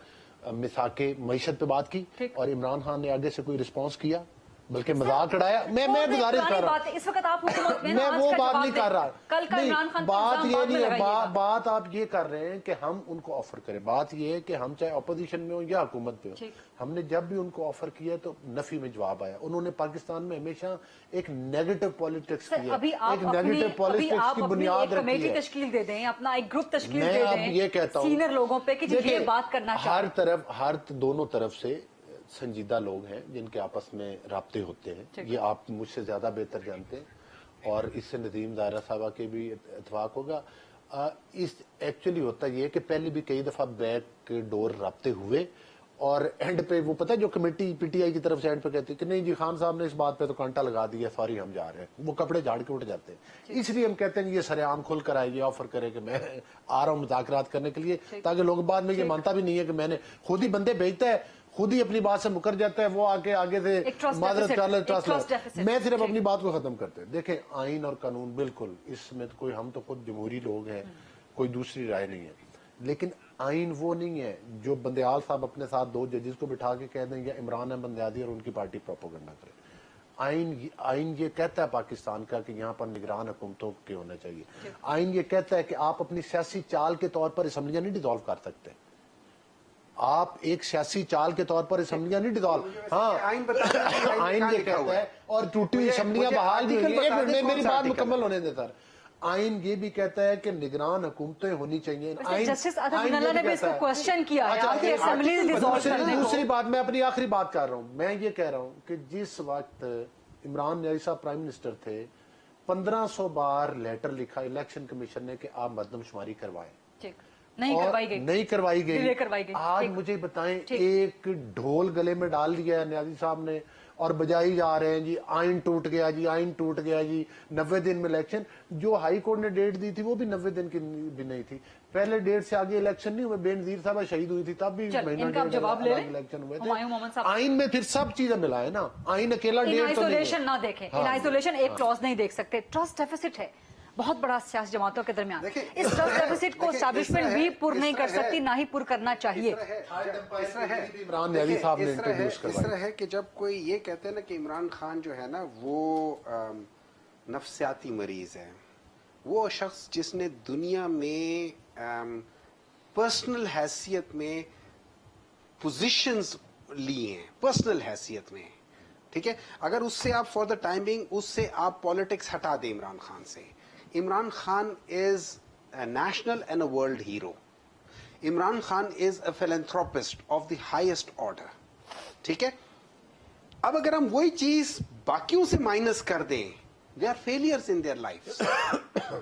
मिसाके मईशत पे बात की और इमरान खान ने आगे से कोई रिस्पॉन्स किया, बल्कि मजाक उड़ाया। मैं गुजारिश कर रहा हूँ, इस वक्त आप हुकूमत में, मैं वो बात नहीं कर रहा। कल का इमरान खान बात ये नहीं है, बात आप ये कर रहे हैं कि हम उनको ऑफर करें। बात ये है कि हम चाहे अपोजिशन में हो या हुकूमत में हो, हमने जब भी उनको ऑफर किया तो नफी में जवाब आया। उन्होंने पाकिस्तान में हमेशा एक नेगेटिव पॉलिटिक्स की है, एक नेगेटिव पॉलिटिक्स की बुनियाद रखी है। तश्कील दे दें, अपना एक ग्रुप तश्कील दे दें, मैं अब ये कहता हूँ सीनियर लोगों पे कि ये बात करना चाहिए। हर दोनों तरफ से संजीदा लोग हैं जिनके आपस में राब्ते होते हैं, ये आप मुझसे ज्यादा बेहतर जानते हैं और इससे नदीम दायरा साहबा के भी इत्तेफाक होगा। इस एक्चुअली होता ये कि पहले भी कई दफा बैक डोर राब्ते हुए और एंड पे वो पता है जो कमेटी पीटीआई की तरफ से एंड पे कहती है कि नहीं जी खान साहब ने इस बात पे तो कांटा लगा दिया, सॉरी हम जा रहे हैं, वो कपड़े झाड़ के उठ जाते हैं। इसलिए हम कहते हैं ये सरेआम खुल कर आइए, ऑफर करे कि मैं आ रहा हूँ मुज़ाकरात करने के लिए, ताकि लोग बाद में ये मानता भी नहीं है कि मैंने खुद ही बंदे भेजता है, खुद ही अपनी बात से मुकर जाता है, वो आगे से माजरत कर ले। मैं सिर्फ अपनी बात को खत्म करते हैं। देखें, आइन और कानून बिल्कुल, इसमें तो कोई, हम तो खुद जमहूरी लोग हैं, कोई दूसरी राय नहीं है, लेकिन आइन वो नहीं है जो बंदयाल साहब अपने साथ 2 जजेस को बिठा के कह दें या इमरान अहमद बंदयादी और उनकी पार्टी प्रोपेगेंडा करे। आइन ये कहता है पाकिस्तान का कि यहाँ पर निगरान हुकूमतों के होना चाहिए। आइन ये कहता है कि आप अपनी सियासी चाल के तौर पर असम्बलियां नहीं डिसॉल्व कर सकते, आप एक सियासी चाल के तौर पर असम्बलियां नहीं डिसॉल्व, हाँ आइन ये कहता है, और टूटी हुई असम्बलियां बहाल भी, मेरी बात मुकम्मल होने दे सर। आइन ये भी कहता है कि निगरान हुकूमतें होनी चाहिए। आइन जस्टिस अतफ आइन बिनल्ला ये ने भी कहता इसको है। क्वेश्चन किया है अच्छा, कि असेंबली डिसॉल्व करने को। दूसरी बात, मैं अपनी आखिरी बात कर रहा हूं। मैं ये कह रहा हूं कि जिस वक्त इमरान न्याजी साहब प्राइम मिनिस्टर थे, 1500 बार लेटर लिखा इलेक्शन कमीशन ने कि आप मर्दमशुमारी करवाएं, ठीक, नहीं और करवाई गई, नहीं करवाई गई। डिले करवाई गई। आज ठीक। मुझे बताएं, ठीक। एक ढोल गले में डाल दिया है न्याजी साहब ने और बजाई जा रहे हैं जी आइन टूट गया जी, आइन टूट गया जी, 90 दिन में इलेक्शन। जो हाई कोर्ट ने डेट दी थी वो भी 90 दिन की भी नहीं थी। पहले डेट से आगे इलेक्शन नहीं हुए। बेनजीर साहब शहीद हुई थी तब भी चल, महीना इनका आप डेढ़ जवाब ले लें। इलेक्शन हुए हुमायूं मोहम्मद थे। साहब। आइन में फिर सब चीजें मिला है ना, आइन अकेला इन डेट तो नहीं आइसोलेशन है। ना देखें, हाँ, इन आइसोलेशन एक हाँ। क्लॉज नहीं देख सकते। ट्रस्ट डेफिसिट है बहुत बड़ा सियासी जमातों के दरमियान। देखिए, इस ट्रस्ट डेफिसिट को देखिए, एस्टैब्लिशमेंट इस तरह भी है, पूर्ण नहीं इस कर तरह है। सकती, ना ही पूर्ण करना चाहिए। इमरान न्याजी साहब ने इंट्रोड्यूस इस तरह करवाई। है कि जब कोई ये कहते हैं ना कि इमरान खान जो है ना वो नफ्सियाती मरीज है, वो शख्स जिसने दुनिया में पर्सनल हैसियत में पोजीशंस लिए हैं, पर्सनल हैसियत में, ठीक है। अगर उससे आप फॉर द टाइम बिंग उससे आप पॉलिटिक्स हटा दें इमरान खान से, Imran Khan is a national and a world hero. Imran Khan is a philanthropist of the highest order. ठीक है। अब अगर हम वही चीज बाकियों से माइनस कर दें, they are failures in their lives.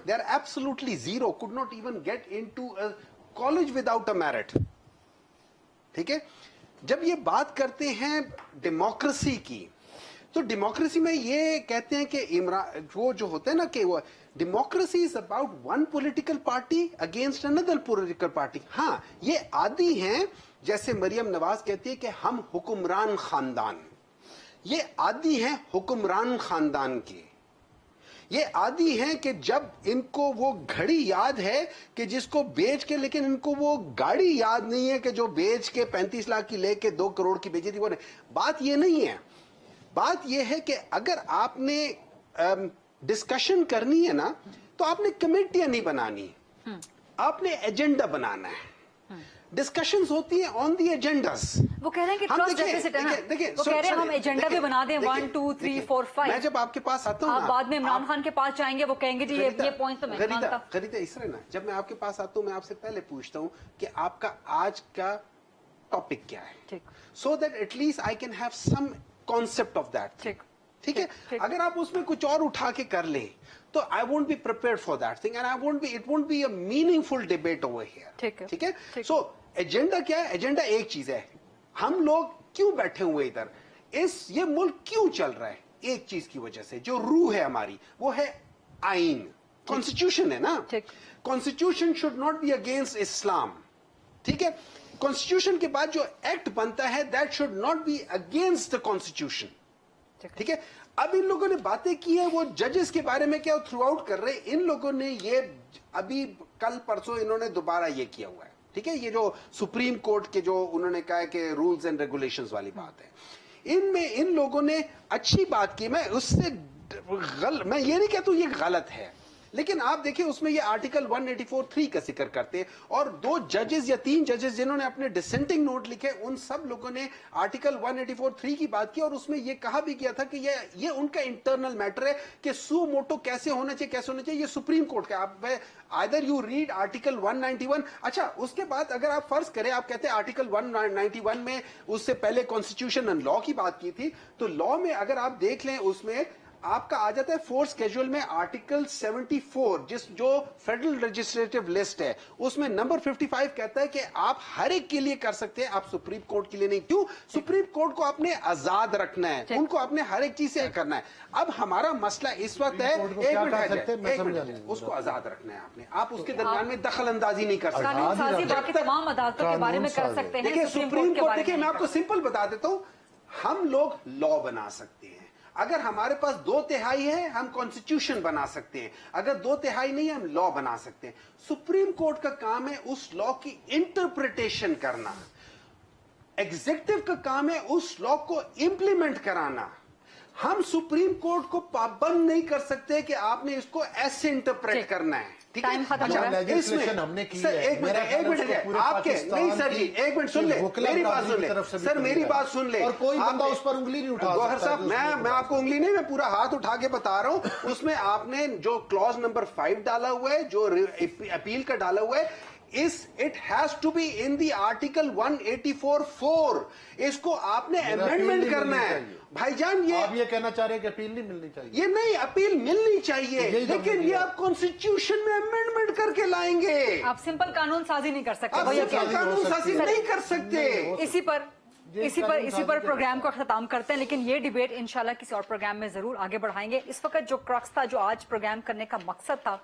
They are absolutely zero, could not even get into a college without a merit. ठीक है। जब ये बात करते हैं डेमोक्रेसी की, तो डेमोक्रेसी में ये कहते हैं कि इमरान वो जो होते हैं ना कि वो democracy is about one political party against another political party. हाँ, ये आदी हैं, जैसे मरियम नवाज कहती है कि हम हुक्मरान खानदान, ये आदी हैं हुक्मरान खानदान के। ये आदी हैं कि जब इनको वो घड़ी याद है कि जिसको बेच के, लेकिन इनको वो गाड़ी याद नहीं है कि जो बेच के 35 लाख की लेके 2 करोड़ की बेची थी वो नहीं। बात ये नहीं है। बात यह है कि अगर आपने डिस्कशन करनी है ना, तो आपने कमेटियां नहीं बनानी, आपने एजेंडा बनाना है। डिस्कशंस होती हैं ऑन दी एजेंडास। वो कह रहे हैं कि ट्रस्ट डेफिसिट है ना, वो कह रहे हैं हम एजेंडा भी बना दें 1 2 3 4 5। मैं जब आपके पास आता हूँ आप ना, बाद में इमरान खान के पास जाएंगे, वो कहेंगे जी ये पॉइंट तो मैं नहीं मानता। खरीदा इस तरह ना, जब मैं आपके पास आता हूँ मैं आपसे पहले पूछता हूँ कि आपका आज का टॉपिक क्या है, ठीक, so that at least I can have some concept of that. ठीक, ठीक है। अगर आप उसमें कुछ और उठा के कर लें तो I won't be prepared for that thing and I won't be, it won't be a meaningful debate over here. ठीक है, ठीक है। ठीक। सो एजेंडा क्या है? एजेंडा एक चीज है, हम लोग क्यों बैठे हुए इधर, ये मुल्क क्यों चल रहा है? एक चीज की वजह से, जो रूह है हमारी, वो है आइन, कॉन्स्टिट्यूशन है ना। Constitution should not be against इस्लाम। ठीक है। कॉन्स्टिट्यूशन के बाद जो एक्ट बनता है that should not be against the constitution. ठीक है। अब इन लोगों ने बातें की है, वो जजेस के बारे में क्या थ्रू आउट कर रहे हैं, इन लोगों ने ये अभी कल परसों इन्होंने दोबारा ये किया हुआ है। ठीक है। ये जो सुप्रीम कोर्ट के जो उन्होंने कहा है कि रूल्स एंड रेगुलेशंस वाली बात है, इनमें इन लोगों ने अच्छी बात की। मैं उससे मैं ये नहीं कहता हूं ये गलत है, लेकिन आप देखिए उसमें ये आर्टिकल 184(3) का जिक्र करते हैं, और 2 जजेस या 3 जजेस जिन्होंने अपने डिसेंटिंग नोट लिखे, उन सब लोगों ने आर्टिकल 184(3) की बात की, और उसमें ये कहा भी गया था कि ये उनका इंटरनल मैटर है कि सू मोटो कैसे होना चाहिए, कैसे होना चाहिए, ये सुप्रीम कोर्ट का। आप आइदर यू रीड आर्टिकल 191। अच्छा, उसके बाद अगर आप फर्ज करें, आप कहते हैं आर्टिकल 191 में उससे पहले कॉन्स्टिट्यूशन एंड लॉ की बात की थी, तो लॉ में अगर आप देख लें उसमें आपका आ जाता है फोर्थ स्केड्यूल में आर्टिकल 74, जो फेडरल लेजिस्लेटिव लिस्ट है, उसमें नंबर 55 कहता है कि आप हर एक के लिए कर सकते हैं, आप सुप्रीम कोर्ट के लिए नहीं। क्यों? सुप्रीम कोर्ट को आपने आजाद रखना है, उनको आपने हर एक चीज से करना है। अब हमारा मसला इस वक्त है, एक मिनट, उसको आजाद रखना है आपने, आप उसके दरमियान में दखल अंदाजी नहीं कर सकते। बाकी तमाम अदालतों के बारे में कर सकते हैं। देखिए सुप्रीम कोर्ट, देखिए मैं आपको सिंपल बता देता हूं, हम लोग लॉ बना सकते हैं। अगर हमारे पास 2/3 है, हम कॉन्स्टिट्यूशन बना सकते हैं। अगर 2/3 नहीं है, हम लॉ बना सकते हैं। सुप्रीम कोर्ट का काम है उस लॉ की इंटरप्रिटेशन करना, एग्जीक्यूटिव का काम है उस लॉ को इंप्लीमेंट कराना। हम सुप्रीम कोर्ट को पाबंद नहीं कर सकते कि आपने इसको ऐसे इंटरप्रेट ठीक। करना है, ठीक टाइम है? खत्म हो रहा है। legislation हमने की सर, है। एक मेरा मिनट, ख्याल एक है मिनट उसको है पूरे आपके, नहीं सर जी, पाकिस्तान एक मिनट सुन ले, वकील मेरी बात बरादरी सुन की तरफ से ले भी सर, मेरी करेगा। बात सुन ले। और कोई बंदा आपने- उस पर उंगली नहीं उठा गौहर सकता साहब, कि उसने मैं आपको उंगली नहीं, मैं पूरा हाथ उठा के बता रहा हूं। उसमें आपने जो क्लॉज नंबर 5 डाला हुआ है, जो अपील का डाला हुआ है, it has to be in the article 184(4). इसको आपने मेरा अमेंडमेंट अपील करना नहीं है चाहिए। भाईजान। आप ये कहना चाह रहे हैं कि अपील नहीं मिलनी चाहिए? ये नहीं, अपील मिलनी चाहिए, यही तो लेकिन हमने ये किया। आप कॉन्स्टिट्यूशन में अमेंडमेंट करके लाएंगे। आप सिंपल कानून साजी नहीं कर सकते, आप वही सिर्फ अकेले। कानून साजी सकती है। नहीं कर सकते। इसी पर इसी पर कानून इसी साजी पर के प्रोग्राम को खत्म करते हैं, लेकिन ये डिबेट इंशाल्लाह किसी और प्रोग्राम में जरूर आगे बढ़ाएंगे। इस वक्त जो क्रक्स था, जो आज प्रोग्राम करने का मकसद था,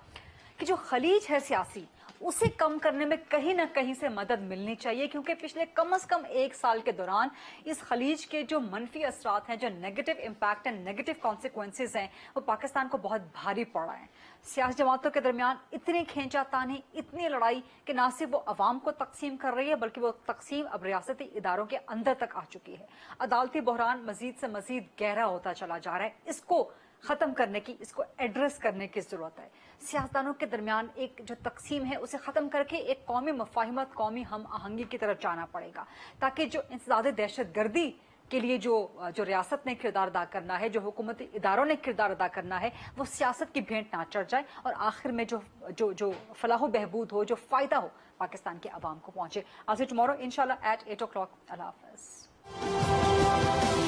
कि जो खलीज है सियासी, उसे कम करने में कहीं ना कहीं से मदद मिलनी चाहिए, क्योंकि पिछले कम से कम 1 साल के दौरान इस खलीज के जो मनफी असरात हैं, जो negative impact and negative consequences हैं, वो पाकिस्तान को बहुत भारी पड़ा है। सियासी जमातों के दरमियान इतनी खींचातानी, इतनी लड़ाई कि ना सिर्फ वो अवाम को तकसीम कर रही है, बल्कि वो तकसीम अब रियासती इदारों के अंदर तक आ चुकी है। अदालती बहरान मजीद से मजीद गहरा होता चला जा रहा है। इसको खत्म करने की, इसको एड्रेस करने की जरूरत है। सियासतदानों के दरमियान एक जो तकसीम है, उसे खत्म करके एक कौमी मफाहिमत, कौमी हम आहंगी की तरफ जाना पड़ेगा, ताकि जो इंसदाद दहशत गर्दी के लिए जो रियासत ने किरदार अदा करना है, जो हुकूमती इदारों ने किरदार अदा करना है, वो सियासत की भेंट ना चढ़ जाए और आखिर में जो फलाह बहबूद हो, जो फायदा हो पाकिस्तान के अवाम को पहुंचे। आज टुमारो इंशाल्लाह एट 8 o'clock। अल्लाह हाफ़िज़।